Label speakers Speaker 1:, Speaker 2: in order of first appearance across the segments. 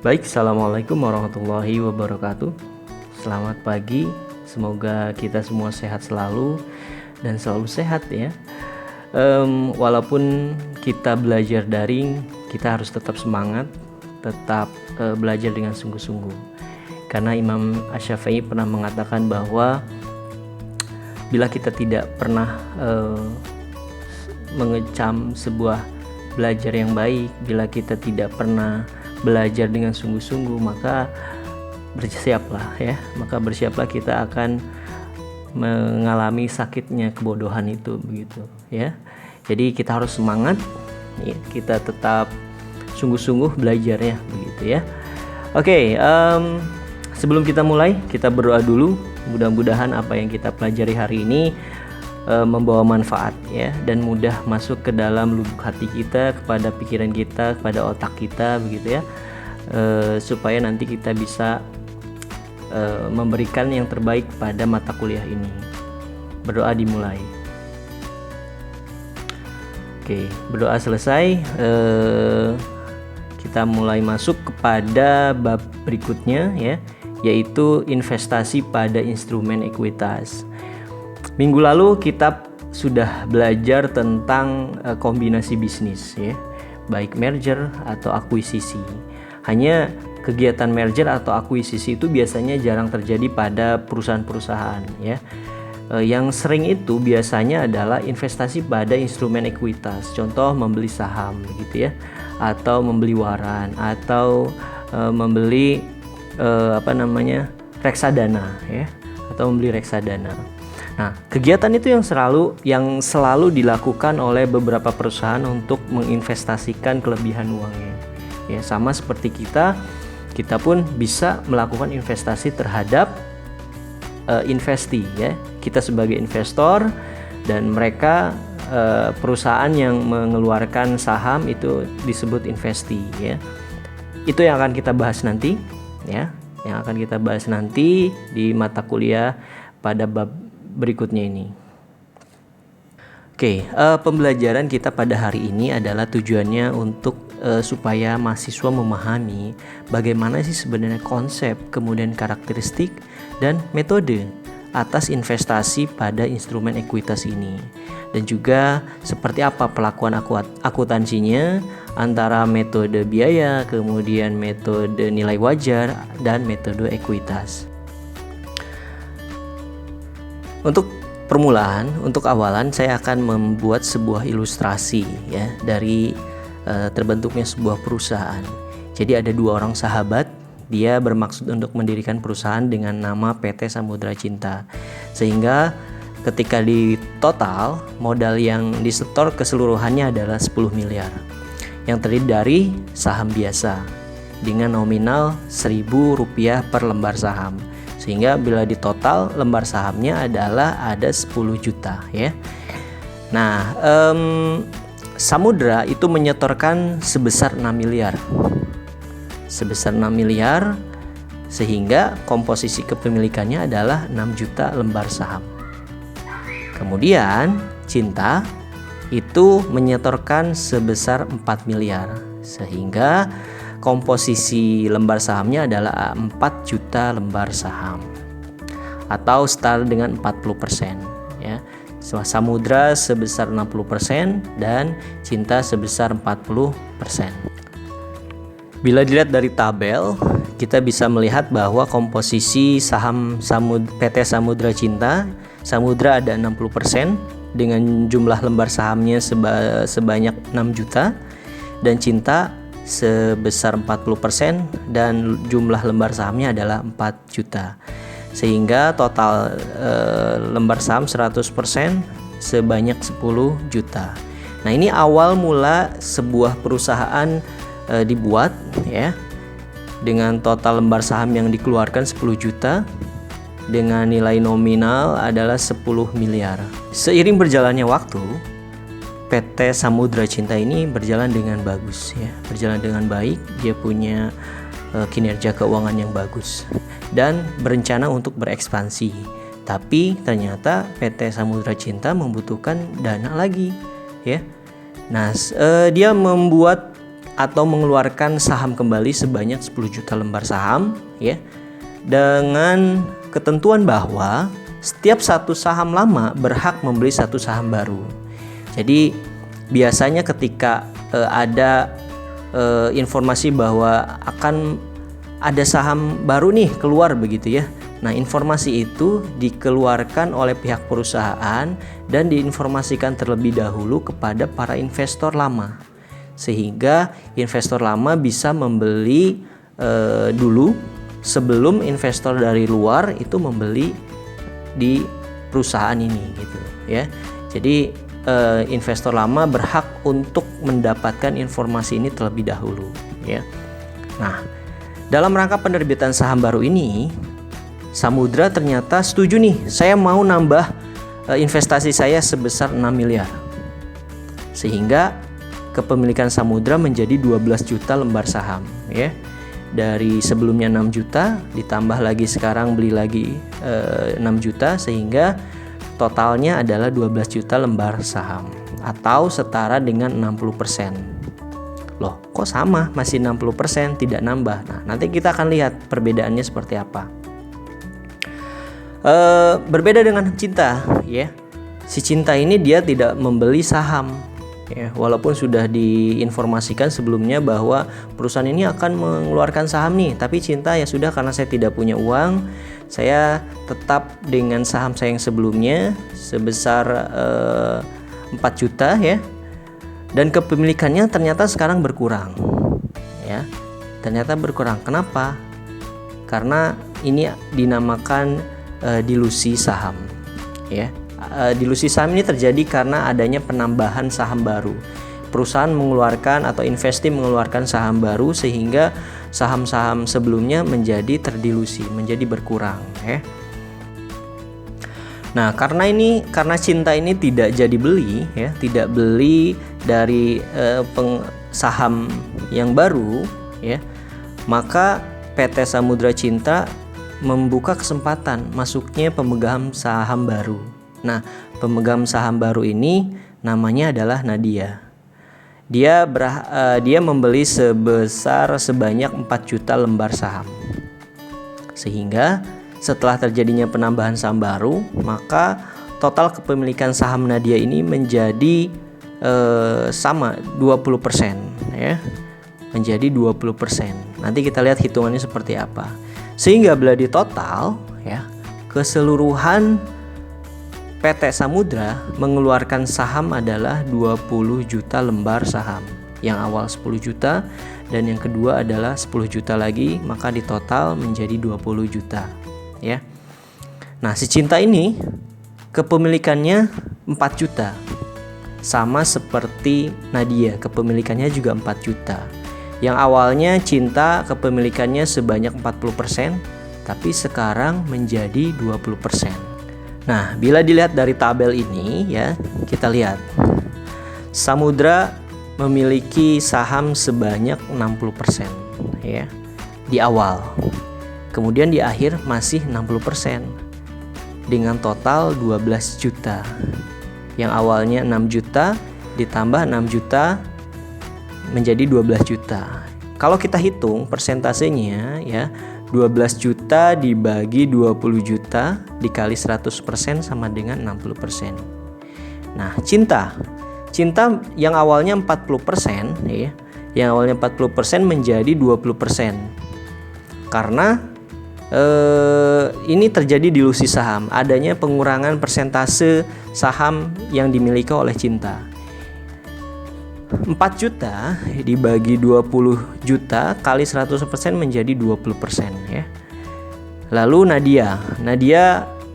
Speaker 1: Baik, Assalamualaikum warahmatullahi wabarakatuh. Selamat pagi, semoga kita semua sehat selalu dan selalu sehat ya. Walaupun kita belajar daring, kita harus tetap semangat, tetap belajar dengan sungguh-sungguh. Karena Imam Asy-Syafi'i pernah mengatakan bahwa bila kita tidak pernah mengecam sebuah belajar yang baik, bila kita tidak pernah belajar dengan sungguh-sungguh, maka bersiaplah kita akan mengalami sakitnya kebodohan itu, begitu ya. Jadi kita harus semangat ya, kita tetap sungguh-sungguh belajar ya, begitu ya. Oke, sebelum kita mulai, kita berdoa dulu. Mudah-mudahan apa yang kita pelajari hari ini membawa manfaat ya, dan mudah masuk ke dalam lubuk hati kita, kepada pikiran kita, kepada otak kita, begitu ya, supaya nanti kita bisa memberikan yang terbaik pada mata kuliah ini. Berdoa dimulai. Oke, berdoa selesai, kita mulai masuk kepada bab berikutnya ya, yaitu investasi pada instrumen ekuitas. Minggu lalu kita sudah belajar tentang kombinasi bisnis ya, baik merger atau akuisisi. Hanya kegiatan merger atau akuisisi itu biasanya jarang terjadi pada perusahaan-perusahaan ya. Yang sering itu biasanya adalah investasi pada instrumen ekuitas. Contoh membeli saham begitu ya, atau membeli waran, atau membeli reksadana ya, atau membeli reksadana. Nah, kegiatan itu yang selalu dilakukan oleh beberapa perusahaan untuk menginvestasikan kelebihan uangnya. Ya, sama seperti kita pun bisa melakukan investasi terhadap investi ya. Kita sebagai investor dan mereka perusahaan yang mengeluarkan saham itu disebut investi ya. Itu yang akan kita bahas nanti ya. Yang akan kita bahas nanti di mata kuliah pada bab berikutnya ini. Oke, pembelajaran kita pada hari ini adalah tujuannya untuk supaya mahasiswa memahami bagaimana sih sebenarnya konsep, kemudian karakteristik dan metode atas investasi pada instrumen ekuitas ini, dan juga seperti apa pelakuan akuntansinya antara metode biaya, kemudian metode nilai wajar, dan metode ekuitas. Untuk permulaan, untuk awalan saya akan membuat sebuah ilustrasi ya dari terbentuknya sebuah perusahaan. Jadi ada dua orang sahabat, dia bermaksud untuk mendirikan perusahaan dengan nama PT Samudra Cinta. Sehingga ketika di total modal yang disetor keseluruhannya adalah 10 miliar. Yang terdiri dari saham biasa dengan nominal Rp1.000 per lembar saham. Sehingga bila di total lembar sahamnya adalah ada 10 juta ya. Nah, Samudra itu menyetorkan sebesar 6 miliar. Sebesar 6 miliar, sehingga komposisi kepemilikannya adalah 6 juta lembar saham. Kemudian Cinta itu menyetorkan sebesar 4 miliar, sehingga komposisi lembar sahamnya adalah 4 juta lembar saham, atau setara dengan 40% ya. Samudra sebesar 60% dan Cinta sebesar 40%. Bila dilihat dari tabel, kita bisa melihat bahwa komposisi saham PT Samudra Cinta, Samudra ada 60% dengan jumlah lembar sahamnya sebanyak 6 juta, dan Cinta sebesar 40% dan jumlah lembar sahamnya adalah 4 juta. Sehingga total lembar saham 100% sebanyak 10 juta. Nah, ini awal mula sebuah perusahaan dibuat ya, dengan total lembar saham yang dikeluarkan 10 juta dengan nilai nominal adalah 10 miliar. Seiring berjalannya waktu, PT Samudra Cinta ini berjalan dengan bagus ya, berjalan dengan baik. Dia punya kinerja keuangan yang bagus dan berencana untuk berekspansi. Tapi ternyata PT Samudra Cinta membutuhkan dana lagi ya. Nah, dia membuat atau mengeluarkan saham kembali sebanyak 10 juta lembar saham ya, dengan ketentuan bahwa setiap satu saham lama berhak membeli satu saham baru. Jadi biasanya ketika ada informasi bahwa akan ada saham baru nih keluar begitu ya. Nah, informasi itu dikeluarkan oleh pihak perusahaan dan diinformasikan terlebih dahulu kepada para investor lama, sehingga investor lama bisa membeli dulu sebelum investor dari luar itu membeli di perusahaan ini gitu ya. Jadi investor lama berhak untuk mendapatkan informasi ini terlebih dahulu ya. Nah, dalam rangka penerbitan saham baru ini, Samudra ternyata setuju nih, saya mau nambah investasi saya sebesar 6 miliar. Sehingga kepemilikan Samudra menjadi 12 juta lembar saham ya. Dari sebelumnya 6 juta ditambah lagi sekarang beli lagi 6 juta, sehingga totalnya adalah 12 juta lembar saham atau setara dengan 60%. Loh, kok sama? Masih 60%, tidak nambah. Nah, nanti kita akan lihat perbedaannya seperti apa. Berbeda dengan Cinta ya. Si Cinta ini dia tidak membeli saham ya, walaupun sudah diinformasikan sebelumnya bahwa perusahaan ini akan mengeluarkan saham nih, tapi Cinta ya sudah, karena saya tidak punya uang, saya tetap dengan saham saya yang sebelumnya sebesar 4 juta ya. Dan kepemilikannya ternyata sekarang berkurang ya. Ternyata berkurang. Kenapa? Karena ini dinamakan dilusi saham ya. Dilusi saham ini terjadi karena adanya penambahan saham baru. Perusahaan mengeluarkan atau investi mengeluarkan saham baru, sehingga saham-saham sebelumnya menjadi terdilusi, menjadi berkurang ya. Nah, karena Cinta ini tidak jadi beli ya, tidak beli dari saham yang baru ya, maka PT Samudra Cinta membuka kesempatan masuknya pemegang saham baru. Nah, pemegang saham baru ini namanya adalah Nadia. Dia membeli sebanyak 4 juta lembar saham. Sehingga setelah terjadinya penambahan saham baru, maka total kepemilikan saham Nadia ini menjadi sama 20% ya. Menjadi 20%. Nanti kita lihat hitungannya seperti apa. Sehingga bila di total ya, keseluruhan PT Samudra mengeluarkan saham adalah 20 juta lembar saham. Yang awal 10 juta dan yang kedua adalah 10 juta lagi, maka di total menjadi 20 juta ya. Nah, si Cinta ini kepemilikannya 4 juta. Sama seperti Nadia, kepemilikannya juga 4 juta. Yang awalnya Cinta kepemilikannya sebanyak 40%, tapi sekarang menjadi 20%. Nah, bila dilihat dari tabel ini ya, kita lihat Samudra memiliki saham sebanyak 60% ya di awal. Kemudian di akhir masih 60% dengan total 12 juta. Yang awalnya 6 juta ditambah 6 juta menjadi 12 juta. Kalau kita hitung persentasenya ya, 12 juta dibagi 20 juta dikali 100% sama dengan 60%. Nah, Cinta yang awalnya 40% ya, yang awalnya 40% menjadi 20%. Karena ini terjadi dilusi saham, adanya pengurangan persentase saham yang dimiliki oleh Cinta. 4 juta dibagi 20 juta kali 100% menjadi 20% ya. Lalu Nadia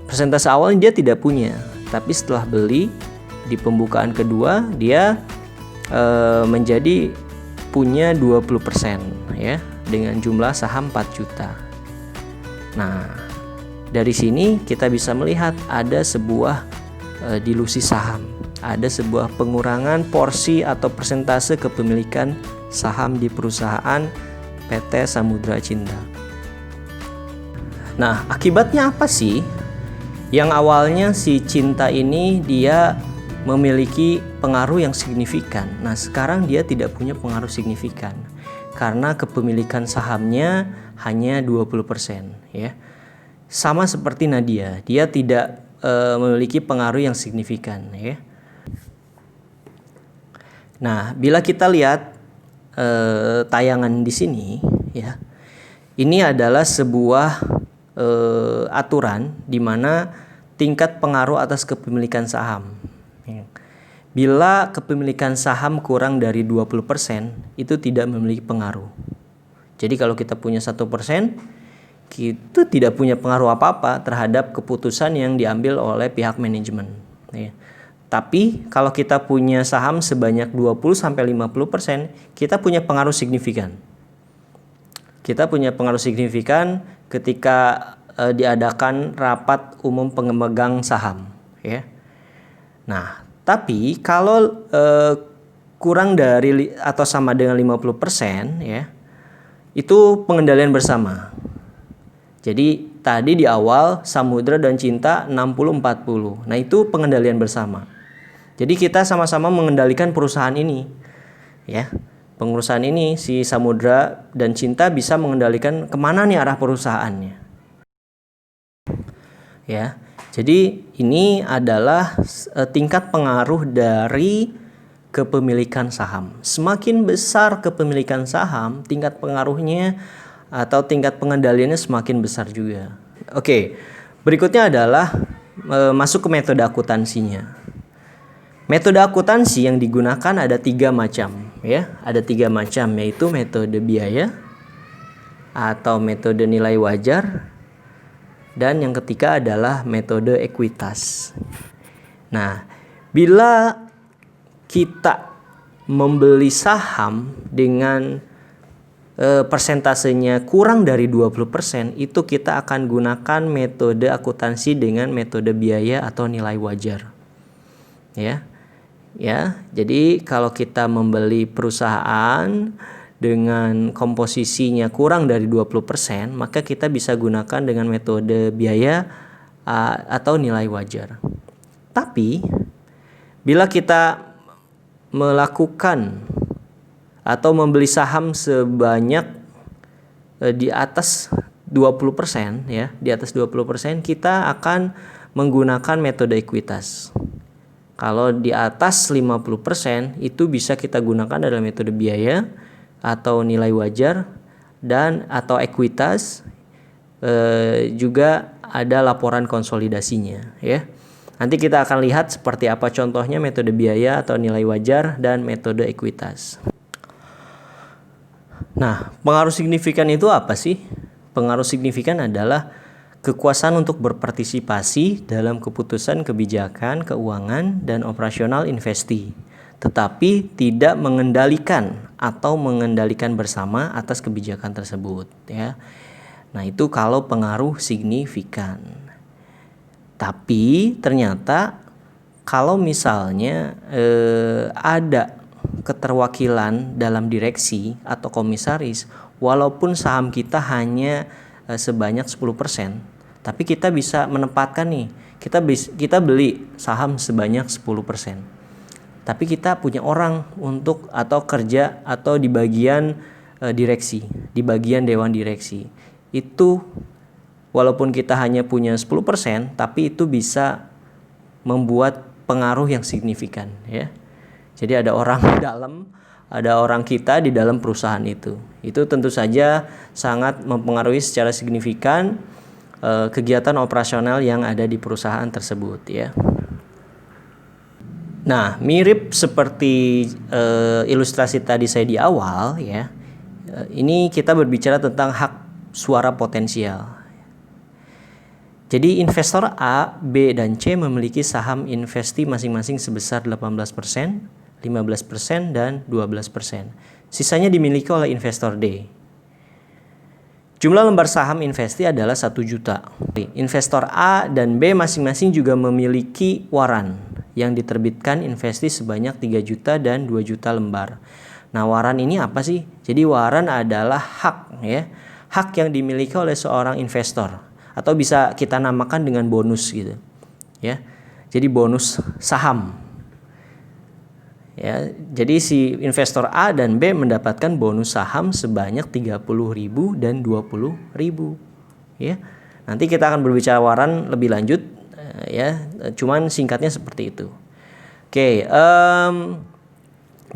Speaker 1: persentase awalnya dia tidak punya, tapi setelah beli di pembukaan kedua dia menjadi punya 20% ya, dengan jumlah saham 4 juta. Nah, dari sini kita bisa melihat ada sebuah dilusi saham, ada sebuah pengurangan porsi atau persentase kepemilikan saham di perusahaan PT Samudra Cinta. Nah, akibatnya apa sih? Yang awalnya si Cinta ini dia memiliki pengaruh yang signifikan. Nah, sekarang dia tidak punya pengaruh signifikan karena kepemilikan sahamnya hanya 20%, ya. Sama seperti Nadia, dia tidak memiliki pengaruh yang signifikan, ya. Nah, bila kita lihat tayangan di sini, ya, ini adalah sebuah aturan di mana tingkat pengaruh atas kepemilikan saham. Bila kepemilikan saham kurang dari 20%, itu tidak memiliki pengaruh. Jadi kalau kita punya 1%, itu tidak punya pengaruh apa-apa terhadap keputusan yang diambil oleh pihak manajemen, ya. Tapi kalau kita punya saham sebanyak 20-50%, kita punya pengaruh signifikan. Kita punya pengaruh signifikan ketika diadakan rapat umum pemegang saham, ya. Nah, tapi kalau kurang dari atau sama dengan 50%, ya, itu pengendalian bersama. Jadi tadi di awal Samudra dan Cinta 60-40. Nah, itu pengendalian bersama. Jadi kita sama-sama mengendalikan perusahaan ini, ya. Pengurusan ini si Samudra dan Cinta bisa mengendalikan kemana nih arah perusahaannya, ya. Jadi ini adalah tingkat pengaruh dari kepemilikan saham. Semakin besar kepemilikan saham, tingkat pengaruhnya atau tingkat pengendaliannya semakin besar juga. Oke, berikutnya adalah masuk ke metode akuntansinya. Metode akuntansi yang digunakan ada 3 macam, ya. Ada 3 macam, yaitu metode biaya atau metode nilai wajar, dan yang ketiga adalah metode ekuitas. Nah, bila kita membeli saham dengan persentasenya kurang dari 20%, itu kita akan gunakan metode akuntansi dengan metode biaya atau nilai wajar, ya. Jadi kalau kita membeli perusahaan dengan komposisinya kurang dari 20%, maka kita bisa gunakan dengan metode biaya atau nilai wajar. Tapi bila kita melakukan atau membeli saham sebanyak di atas 20%, ya, di atas 20%, kita akan menggunakan metode ekuitas. Kalau di atas 50% itu bisa kita gunakan dalam metode biaya atau nilai wajar, dan atau ekuitas juga ada laporan konsolidasinya, ya. Nanti kita akan lihat seperti apa contohnya metode biaya atau nilai wajar dan metode ekuitas. Nah, pengaruh signifikan itu apa sih? Pengaruh signifikan adalah kekuasaan untuk berpartisipasi dalam keputusan kebijakan, keuangan, dan operasional investi, tetapi tidak mengendalikan atau mengendalikan bersama atas kebijakan tersebut, ya. Nah, itu kalau pengaruh signifikan. Tapi ternyata kalau misalnya ada keterwakilan dalam direksi atau komisaris, walaupun saham kita hanya sebanyak 10%, tapi kita bisa menempatkan nih, kita beli saham sebanyak 10%. Tapi kita punya orang untuk atau kerja atau di bagian direksi, di bagian dewan direksi. Itu walaupun kita hanya punya 10%, tapi itu bisa membuat pengaruh yang signifikan, ya. Jadi ada orang dalam, ada orang kita di dalam perusahaan itu. Itu tentu saja sangat mempengaruhi secara signifikan kegiatan operasional yang ada di perusahaan tersebut, ya. Nah, mirip seperti ilustrasi tadi saya di awal, ya. Ini kita berbicara tentang hak suara potensial. Jadi investor A, B, dan C memiliki saham investi masing-masing sebesar 18%, 15%, dan 12%. Sisanya dimiliki oleh investor D. Jumlah lembar saham investi adalah 1 juta. Investor A dan B masing-masing juga memiliki waran yang diterbitkan investi sebanyak 3 juta dan 2 juta lembar. Nah, waran ini apa sih? Jadi waran adalah hak, ya. Hak yang dimiliki oleh seorang investor, atau bisa kita namakan dengan bonus gitu, ya. Jadi bonus saham. Ya, jadi si investor A dan B mendapatkan bonus saham sebanyak 30.000 dan 20.000. Ya. Nanti kita akan berbicara lebih lanjut ya. Cuman singkatnya seperti itu. Oke,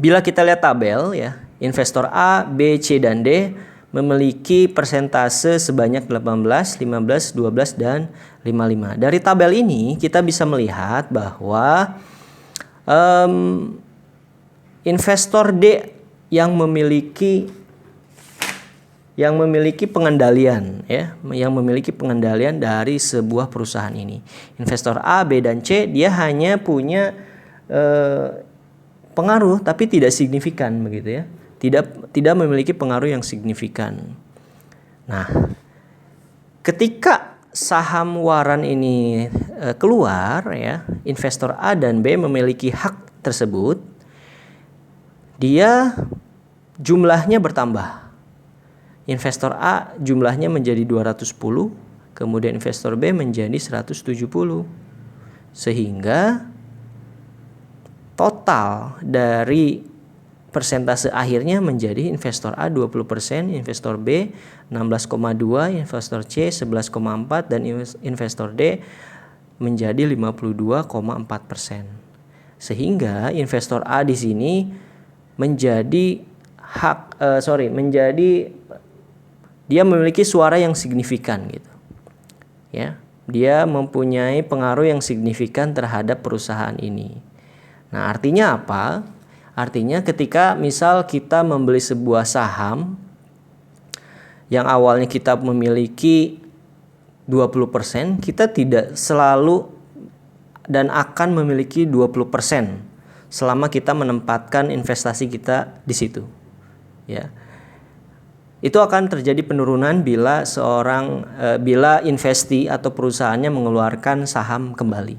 Speaker 1: bila kita lihat tabel ya, investor A, B, C dan D memiliki persentase sebanyak 18, 15, 12 dan 55. Dari tabel ini kita bisa melihat bahwa investor D yang memiliki pengendalian ya, yang memiliki pengendalian dari sebuah perusahaan ini. Investor A, B dan C dia hanya punya pengaruh tapi tidak signifikan begitu ya. Tidak memiliki pengaruh yang signifikan. Nah, ketika saham waran ini keluar ya, investor A dan B memiliki hak tersebut, dia jumlahnya bertambah. Investor A jumlahnya menjadi 210, kemudian investor B menjadi 170. Sehingga total dari persentase akhirnya menjadi investor A 20%, investor B 16,2%, investor C 11,4% dan investor D menjadi 52,4%. Sehingga investor A di sini menjadi dia memiliki suara yang signifikan gitu. Ya, dia mempunyai pengaruh yang signifikan terhadap perusahaan ini. Nah, artinya apa? Artinya ketika misal kita membeli sebuah saham yang awalnya kita memiliki 20%, kita tidak selalu dan akan memiliki 20% selama kita menempatkan investasi kita di situ. Ya. Itu akan terjadi penurunan bila bila investi atau perusahaannya mengeluarkan saham kembali.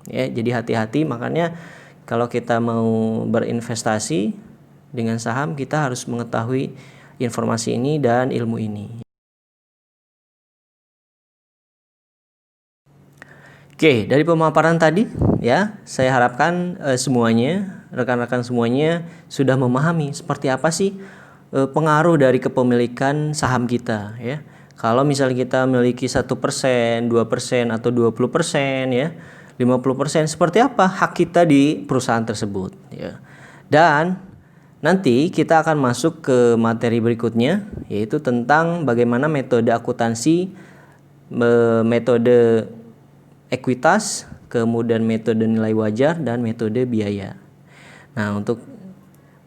Speaker 1: Ya, jadi hati-hati, makanya kalau kita mau berinvestasi dengan saham, kita harus mengetahui informasi ini dan ilmu ini. Oke, dari pemaparan tadi ya, saya harapkan rekan-rekan semuanya sudah memahami seperti apa sih pengaruh dari kepemilikan saham kita ya. Kalau misalnya kita memiliki 1%, 2% atau 20% ya, 50%, seperti apa hak kita di perusahaan tersebut ya. Dan nanti kita akan masuk ke materi berikutnya, yaitu tentang bagaimana metode akuntansi, metode ekuitas, kemudian metode nilai wajar dan metode biaya. Nah, untuk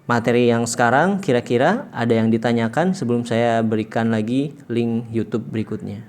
Speaker 1: materi yang sekarang kira-kira ada yang ditanyakan sebelum saya berikan lagi link YouTube berikutnya.